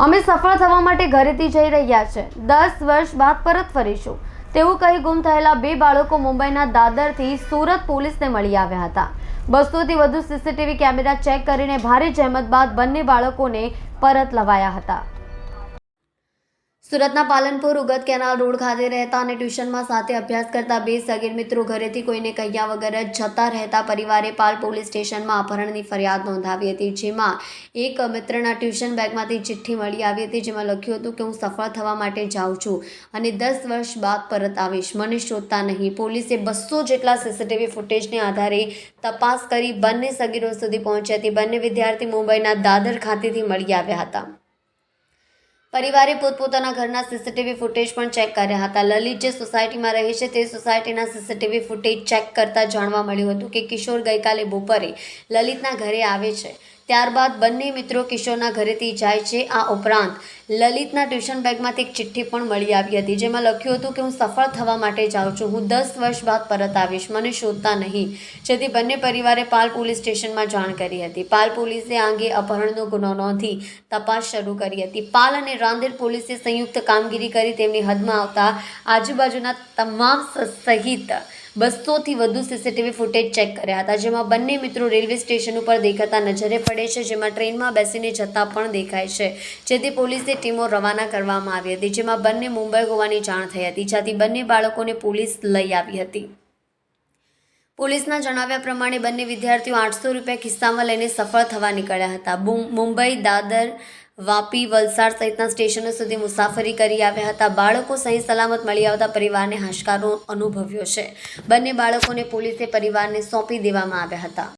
અમે સફળ થવા માટે ઘરેથી જઈ રહ્યા છે. 10 વર્ષ બાદ પરત ફરીશું તેવું કહી ગુમ થયેલા 2 બાળકો મુંબઈના દાદરથી સુરત પોલીસને મળી આવ્યા હતા. 200થી વધુ સીસીટીવી કેમેરા ચેક કરીને ભારે જહેમત બાદ બંને બાળકોને પરત લવાયા હતા. સુરતના પાલનપુર ઉગત કેનાલ રોડ ખાતે રહેતા અને ટ્યુશનમાં સાથે અભ્યાસ કરતા 2 સગીર મિત્રો ઘરેથી કોઈને કહ્યા વગર જ જતા રહેતા પરિવારે પાલ પોલીસ સ્ટેશનમાં અપહરણની ફરિયાદ નોંધાવી હતી, જેમાં એક મિત્રના ટ્યુશન બેગમાંથી ચિઠ્ઠી મળી આવી હતી, જેમાં લખ્યું હતું કે હું સફળ થવા માટે જાઉં છું અને 10 વર્ષ બાદ પરત આવીશ, મને શોધતા નહીં. પોલીસે 200 જેટલા સીસીટીવી ફૂટેજને આધારે તપાસ કરી બંને સગીરો સુધી પહોંચી હતી. બંને વિદ્યાર્થી મુંબઈના દાદર ખાતેથી મળી આવ્યા હતા. પરિવારે પોતપોતાના ઘરના સીસીટીવી ફૂટેજ પણ ચેક કર્યા હતા. લલિત જે સોસાયટીમાં રહે છે તે સોસાયટીના સીસીટીવી ફૂટેજ ચેક કરતા જાણવા મળ્યું હતું કે કિશોર ગઈકાલે બપોરે લલિતના ઘરે આવે છે. ત્યારબાદ બંને મિત્રો કિશોરના ઘરેથી જાય છે. આ ઉપરાંત લલિતના ટ્યુશન બેગમાંથી એક ચિઠ્ઠી પણ મળી આવી હતી, જેમાં લખ્યું હતું કે હું સફળ થવા માટે જાઉં છું, હું 10 વર્ષ બાદ પરત આવીશ, મને શોધતા નહીં. જેથી બંને પરિવારે પાલ પોલીસ સ્ટેશનમાં જાણ કરી હતી. પાલ પોલીસે આ અંગે અપહરણનો ગુનો નોંધી તપાસ શરૂ કરી હતી. પાલ અને રાંદેર પોલીસે સંયુક્ત કામગીરી કરી તેમની હદમાં આવતા આજુબાજુના તમામ સહિત 200થી વધુ સીસીટીવી ફૂટેજ ચેક કર્યા હતા, જેમાં બંને મિત્રો રેલવે સ્ટેશન ઉપર દેખાતા નજરે પડે છે, જેમાં ટ્રેનમાં બેસીને જતા પણ દેખાય છે. જેથી પોલીસે ટીમો રવાના કરવામાં આવી હતી, જેમાં બંને મુંબઈ હોવાની જાણ થઈ હતી, જ્યાંથી બંને બાળકોને પોલીસ લઈ આવી હતી. પોલીસના જણાવ્યા પ્રમાણે બંને વિદ્યાર્થીઓ 800 રૂપિયા ખિસ્સામાં લઈને સફળ થવા નીકળ્યા હતા. મુંબઈ, દાદર, વાપી, વલસાડ સહિતના સ્ટેશનો સુધી મુસાફરી કરી આવ્યા હતા. બાળકો સહી સલામત મળી આવતા પરિવારને હાશકારો અનુભવ્યો છે. બંને બાળકોને પોલીસે પરિવારને સોંપી દેવામાં આવ્યા હતા.